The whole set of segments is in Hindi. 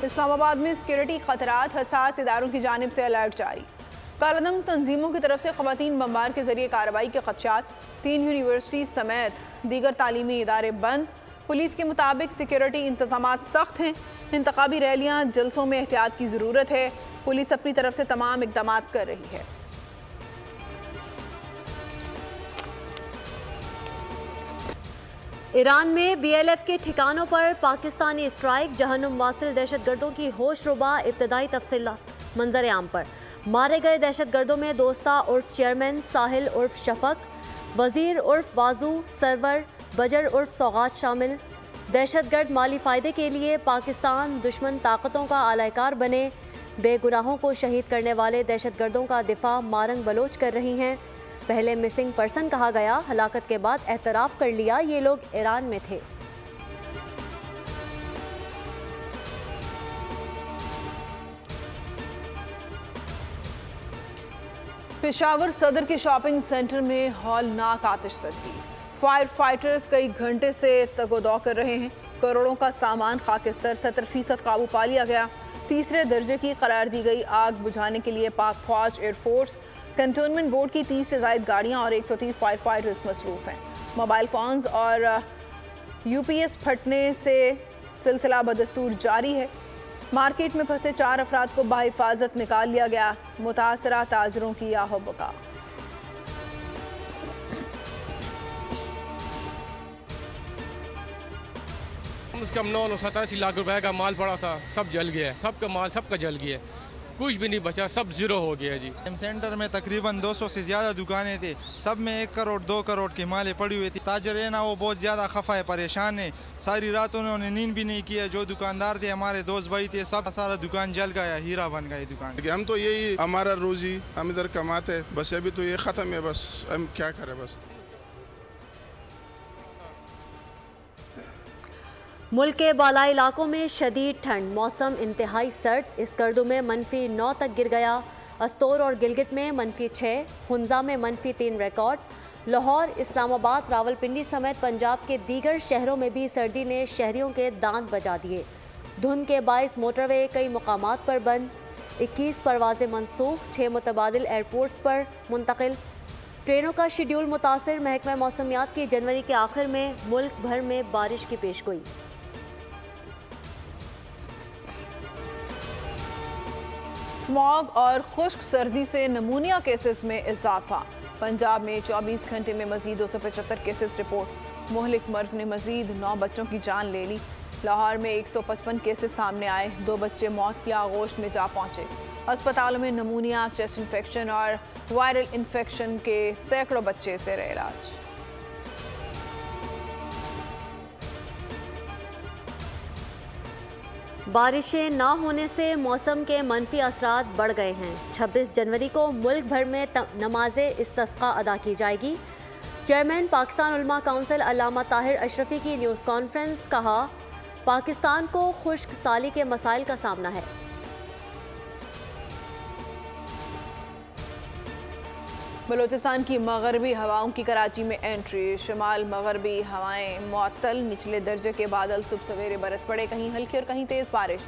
इस्लामाबाद में सिक्योरिटी खतरात, हसास इदारों की जानिब से अलर्ट जारी। कालादम तंजीमों की तरफ से ख़वातीन बमबार के जरिए कार्रवाई के खदशात। 3 यूनिवर्सिटी समेत दीगर तालीमी इदारे बंद। पुलिस के मुताबिक सिक्योरिटी इंतजाम सख्त हैं। इंतखाबी रैलियाँ, जलसों में एहतियात की ज़रूरत है। पुलिस अपनी तरफ से तमाम इक़दाम कर रही है। ईरान में BLF के ठिकानों पर पाकिस्तानी स्ट्राइक, जहन्नुम वासिल दहशतगर्दों की होशरुबा। इब्तदाई तफसीलात मंजर आम पर। मारे गए दहशतगर्दों में दोस्ता उर्फ चेयरमैन, साहिल उर्फ शफक, वजीर उर्फ बाजू, सरवर, बजर उर्फ सौगात शामिल। दहशतगर्द माली फ़ायदे के लिए पाकिस्तान दुश्मन ताकतों का आलाकार बने। बेगुनाहों को शहीद करने वाले दहशतगर्दों का दिफा मारंग बलोच कर रही हैं। पहले मिसिंग पर्सन कहा गया, हलाकत के बाद एतराफ़ कर लिया ये लोग ईरान में थे। पेशावर सदर के शॉपिंग सेंटर में हौलनाक आतिशबाजी। फायर फाइटर्स कई घंटे से तगोदौ कर रहे हैं। करोड़ों का सामान खाकिस्तर, 70% काबू पा लिया गया। तीसरे दर्जे की करार दी गई आग बुझाने के लिए पाक फौज, एयरफोर्स, कंटोनमेंट बोर्ड की 30 से ज़ायद गाड़ियाँ और 130 फायर फाइटर्स मसरूफ़ हैं। मोबाइल फ़ोन्स और UPS फटने से सिलसिला बदस्तूर जारी है। मार्केट में फंसे 4 अफराद को बाहिफाजत निकाल लिया गया। मुतासरा ताजरों की आहो बका। कम से कम 9-9 लाख रुपए का माल पड़ा था, सब जल गया। सबका माल सबका जल गया, कुछ भी नहीं बचा, सब जीरो हो गया जी। सेंटर में तकरीबन 200 से ज़्यादा दुकानें थी, सब में 1 करोड़ 2 करोड़ की मालें पड़ी हुई थी। ताजर है ना, वो बहुत ज़्यादा खफा है, परेशान है। सारी रात उन्होंने नींद भी नहीं किया। जो दुकानदार थे, हमारे दोस्त भाई थे, सब सारा दुकान जल गया, हीरा बन गया दुकान। हम तो यही हमारा रोजी, हम इधर कमाते, बस अभी तो ये ख़त्म है, बस हम क्या करें। बस मुल्क के बालाई इलाकों में शदीद ठंड, मौसम इंतहाई सर्द। इस गर्दों में -9 तक गिर गया। अस्तोर और गिलगित में -6, हुंजा में -3 रिकॉर्ड। लाहौर, इस्लामाबाद, रावलपिंडी समेत पंजाब के दीगर शहरों में भी सर्दी ने शहरियों के दांत बजा दिए। धुंध के बाइस मोटरवे कई मुकामात पर बंद। 21 परवाज़ें मनसूख, 6 मुतबादिल एयरपोर्ट्स पर मुंतकिल। ट्रेनों का शेड्यूल मुतासर। महकमा मौसमियात की जनवरी के आखिर में मुल्क भर में बारिश की पेशगोई। स्मॉग और खुश्क सर्दी से नमूनिया केसेस में इजाफा। पंजाब में 24 घंटे में मजीद 275 केसेस रिपोर्ट। मोहलिक मर्ज ने मजीद 9 बच्चों की जान ले ली। लाहौर में 155 केसेस सामने आए। 2 बच्चे मौत की आगोश में जा पहुंचे। अस्पतालों में नमूनिया, चेस्ट इन्फेक्शन और वायरल इन्फेक्शन के सैकड़ों बच्चे से रहे इलाज। बारिशें ना होने से मौसम के मनफी असरात बढ़ गए हैं। 26 जनवरी को मुल्क भर में नमाज इस्तिस्का अदा की जाएगी। चेयरमैन पाकिस्तान उलमा काउंसिल अल्लामा ताहिर अशरफी की न्यूज़ कॉन्फ्रेंस। कहा, पाकिस्तान को खुश्क साली के मसाइल का सामना है। बलूचिस्तान की मगरबी हवाओं की कराची में एंट्री। शुमाल मगरबी हवाएं मुअत्तल, निचले दर्जे के बादल सुबह सवेरे बरस पड़े, कहीं हल्की और कहीं तेज़ बारिश।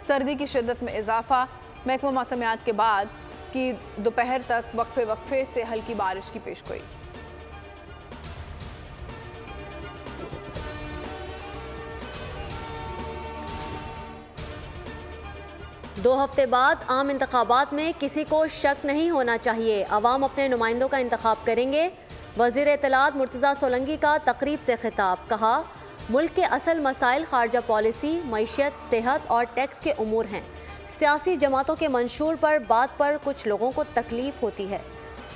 सर्दी की शिद्दत में इजाफा। महकमा मौसमियात के बाद की दोपहर तक वक्फे से हल्की बारिश की पेशगोई। दो हफ्ते बाद आम इंतखाबात में किसी को शक नहीं होना चाहिए, अवाम अपने नुमाइंदों का इंतखाब करेंगे। वज़ीर इत्तलात मुर्तज़ा सोलंकी का तकरीब से खिताब। कहा, मुल्क के असल मसाइल खारजा पॉलिसी, मईशत, सेहत और टैक्स के उमूर हैं। सियासी जमातों के मंशूर पर बात पर कुछ लोगों को तकलीफ होती है।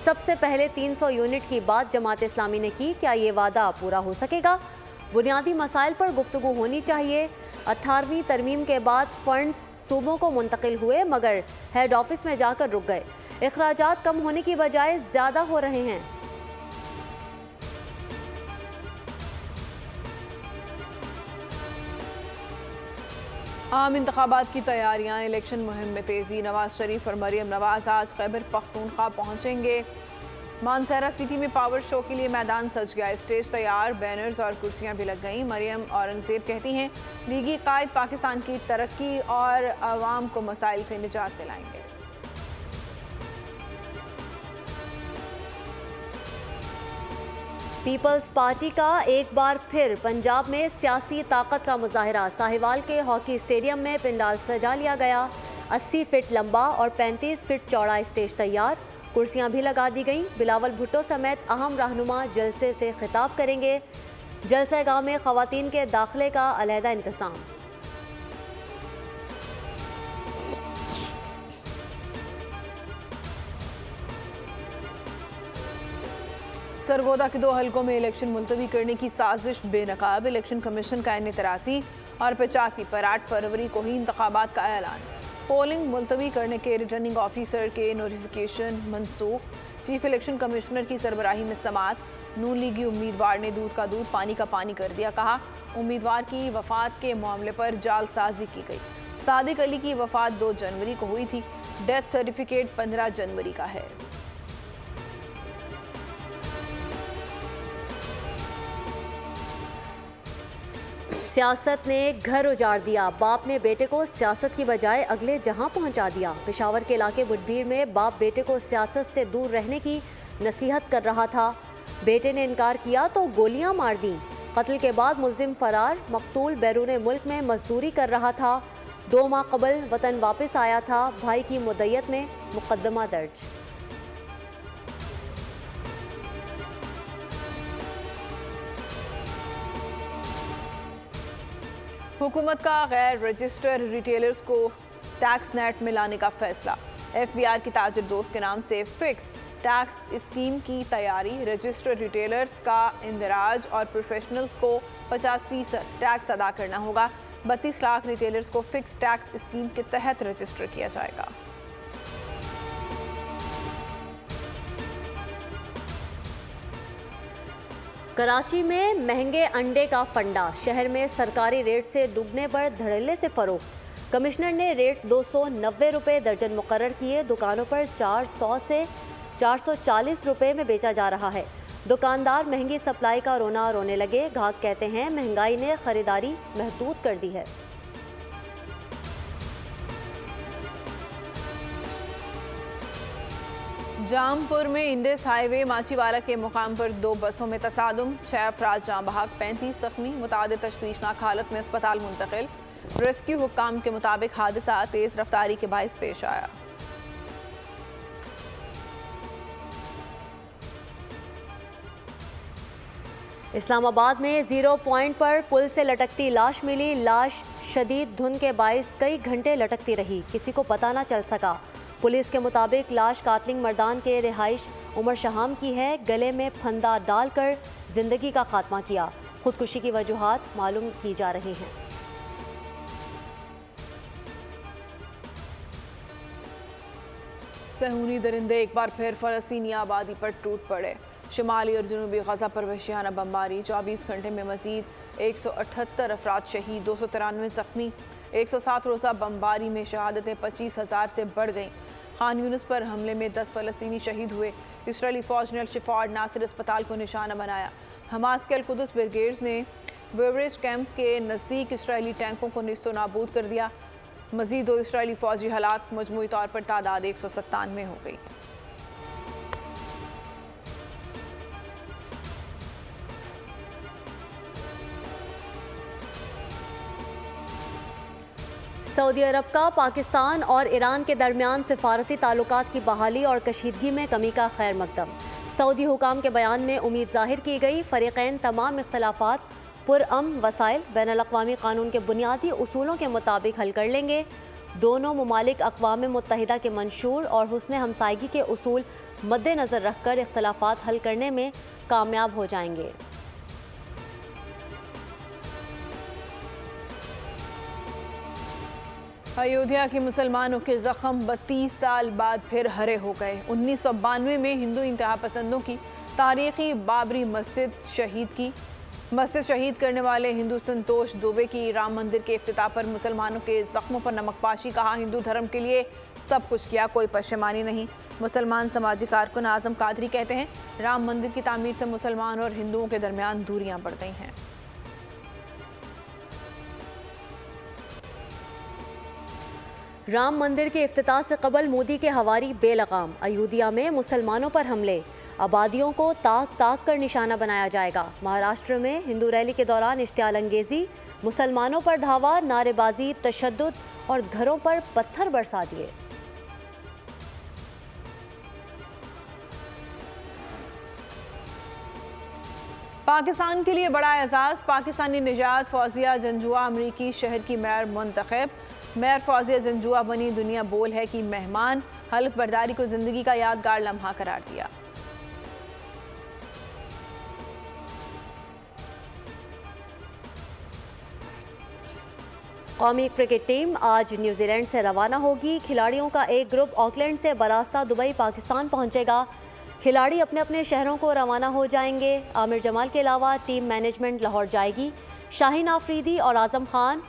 सबसे पहले 300 यूनिट की बात जमात इस्लामी ने की, क्या ये वादा पूरा हो सकेगा? बुनियादी मसाइल पर गुफ्तगू होनी चाहिए। 18वीं तरमीम के बाद फंड्स सूबों को मुंतकिल हुए मगर हेड ऑफिस में जाकर रुक गए। इखराजात कम होने की बजाय ज़्यादा हो रहे हैं। आम इंतखाबात की तैयारियां, इलेक्शन मुहिम में तेज़ी। नवाज शरीफ और मरियम नवाज आज खैबर पख्तूनख्वा पहुंचेंगे। मानसरा सिटी में पावर शो के लिए मैदान सज गया। स्टेज तैयार, बैनर्स और कुर्सियां भी लग गईं। मरियम औरंगजेब कहती हैं लीगी कायद पाकिस्तान की तरक्की और आवाम को मसाइल से निजात दिलाएंगे। पीपल्स पार्टी का एक बार फिर पंजाब में सियासी ताकत का मुजाहिरा। साहिवाल के हॉकी स्टेडियम में पंडाल सजा लिया गया। 80 फीट लंबा और 35 फीट चौड़ा स्टेज तैयार, कुर्सियां भी लगा दी गईं। बिलावल भुट्टो समेत अहम रहनुमा जलसे से खिताब करेंगे। जलसागाह में खवातीन के दाखिले का अलहदा इंतजाम। सरगोदा के 2 हलकों में इलेक्शन मुलतवी करने की साजिश बेनकाब। इलेक्शन कमीशन का N83 और 85 पर 8 फरवरी को ही इंतखाबात का ऐलान। पोलिंग मुलतवी करने के रिटर्निंग ऑफिसर के नोटिफिकेशन मनसूख। चीफ इलेक्शन कमिश्नर की सरबराही में समात। नून लीगी उम्मीदवार ने दूध का दूध पानी का पानी कर दिया। कहा उम्मीदवार की वफात के मामले पर जालसाजी की गई। सादिक अली की वफात 2 जनवरी को हुई थी। डेथ सर्टिफिकेट 15 जनवरी का है। सियासत ने घर उजाड़ दिया। बाप ने बेटे को सियासत की बजाय अगले जहां पहुंचा दिया। पेशावर के इलाके बुटभीड़ में बाप बेटे को सियासत से दूर रहने की नसीहत कर रहा था। बेटे ने इनकार किया तो गोलियां मार दी। कत्ल के बाद मुलजिम फरार। मकतूल बैरून मुल्क में मजदूरी कर रहा था। 2 माह कबल वतन वापस आया था। भाई की मुद्दत में मुकदमा दर्ज। हुकूमत का गैर रजिस्टर्ड रिटेलर्स को टैक्स नेट में लाने का फैसला। FBR की ताजिर दोस्त के नाम से फिक्स टैक्स स्कीम की तैयारी। रजिस्टर्ड रिटेलर्स का इंदराज और प्रोफेशनल्स को 50% टैक्स अदा करना होगा। 32 लाख रिटेलर्स को फिक्स टैक्स स्कीम के तहत रजिस्टर किया जाएगा। कराची में महंगे अंडे का फंडा। शहर में सरकारी रेट से दुगने पर धड़ल्ले से फरोख्त। कमिश्नर ने रेट 290 रुपये दर्जन मुकर्रर किए। दुकानों पर 400 से 440 रुपये में बेचा जा रहा है। दुकानदार महंगी सप्लाई का रोना रोने लगे। ग्राहक कहते हैं महंगाई ने खरीदारी महदूद कर दी है। जामपुर में इंडस हाईवे माचीवाला के मुकाम पर 2 बसों में तसादुम। 6 अफराद जाँ बहक, 35 जख्मी। मुतादिद तशवीशनाक हालत में अस्पताल मुंतकिल। रेस्क्यू हुक्काम के मुताबिक हादसा तेज रफ्तारी के बाइस पेश आया। इस्लामाबाद में 0 पॉइंट पर पुल से लटकती लाश मिली। लाश शदीद धुंध के बाइस कई घंटे लटकती रही, किसी को पता न चल सका। पुलिस के मुताबिक लाश कातलिंग मर्दान के रिहाइश उमर शहाम की है। गले में फंदा डालकर जिंदगी का खात्मा किया। खुदकुशी की वजूहात मालूम की जा रही हैं। सहूनी दरिंदे एक बार फिर फ़लस्तीनी आबादी पर टूट पड़े। शुमाली और जनूबी गजा पर वहशियाना बमबारी। 24 घंटे में मजीद 178 अफराद शहीद, 293 जख्मी। 107 रोज़ा बमबारी में शहादतें 25,000 से बढ़ गईं। खान यूनिस पर हमले में 10 फ़लस्तीनी शहीद हुए। इसराइली फ़ौज ने अल-शिफ़ा नासिर अस्पताल को निशाना बनाया। हमास के अल-कुद्स ब्रिगेड्स ने बेवरेज कैंप के नज़दीक इसराइली टैंकों को निस्तो नाबूद कर दिया। मज़ीद 2 इसराइली फ़ौजी हलाक, मजमूई तौर पर तादाद 197 हो गई। सऊदी अरब का पाकिस्तान और ईरान के दरमियान सिफारती ताल्लुकात की बहाली और कशीदगी में कमी का खैर मकदम। सऊदी हुकाम के बयान में उम्मीद जाहिर की गई फ़रीक़ैन तमाम इख्तलाफात पुरअमन वसाइल बैनुल-अक़वामी कानून के बुनियादी उसूलों के मुताबिक हल कर लेंगे। दोनों ममालिक अक़वाम मुत्तहिदा के मंशूर और हुस्न हमसायगी के उसूल मद्देनज़र रखकर इख्तलाफात हल करने में कामयाब हो जाएंगे। अयोध्या के मुसलमानों के जख्म 32 साल बाद फिर हरे हो गए। 1992 में हिंदू इंतहा पसंदों की तारीखी बाबरी मस्जिद शहीद करने वाले हिंदू संतोष दुबे की राम मंदिर के इफ्तिताह पर मुसलमानों के जख्मों पर नमकपाशी। कहा हिंदू धर्म के लिए सब कुछ किया, कोई पशेमानी नहीं। मुसलमान समाजी कारकुन आजम कादरी कहते हैं, राम मंदिर की तामीर से मुसलमान और हिंदुओं के दरमियान दूरियां बढ़ गई हैं। राम मंदिर के इफ्तिताह से कबल मोदी के हवारी बेलगाम। अयोध्या में मुसलमानों पर हमले, आबादियों को ताक ताक कर निशाना बनाया जाएगा। महाराष्ट्र में हिंदू रैली के दौरान इश्तियाल अंगेजी, मुसलमानों पर धावा, नारेबाजी, तशद्दुद और घरों पर पत्थर बरसा दिए। पाकिस्तान के लिए बड़ा एजाज, पाकिस्तानी निजात फौजिया जंजुआ अमरीकी शहर की मेयर मुंतखब। मेयर फौजिया जंजुआ बनी, दुनिया बोल है कि मेहमान, हल्फ बर्दारी को जिंदगी का यादगार लम्हा करार दिया। कौमी क्रिकेट टीम आज न्यूजीलैंड से रवाना होगी। खिलाड़ियों का एक ग्रुप ऑकलैंड से बरास्ता दुबई पाकिस्तान पहुंचेगा। खिलाड़ी अपने अपने शहरों को रवाना हो जाएंगे। आमिर जमाल के अलावा टीम मैनेजमेंट लाहौर जाएगी। शाहीन आफरीदी और आजम खान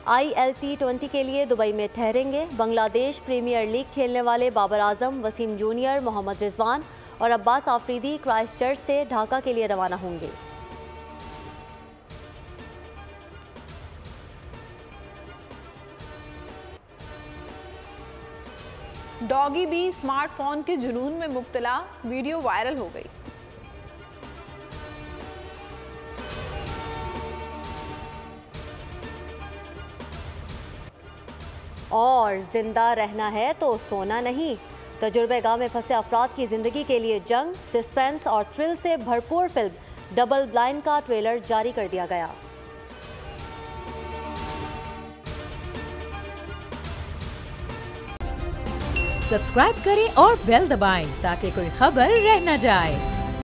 ILT20 के लिए दुबई में ठहरेंगे। बांग्लादेश प्रीमियर लीग खेलने वाले बाबर आजम, वसीम जूनियर, मोहम्मद रिजवान और अब्बास आफरीदी क्राइस्टचर्च से ढाका के लिए रवाना होंगे। डॉगी भी स्मार्टफोन के जुनून में मुब्तला, वीडियो वायरल हो गई। और जिंदा रहना है तो सोना नहीं। तजुर्बेगाह में फंसे अफराद की जिंदगी के लिए जंग, सस्पेंस और थ्रिल से भरपूर फिल्म डबल ब्लाइंड का ट्रेलर जारी कर दिया गया। सब्सक्राइब करें और बेल दबाएं ताकि कोई खबर रह न जाए।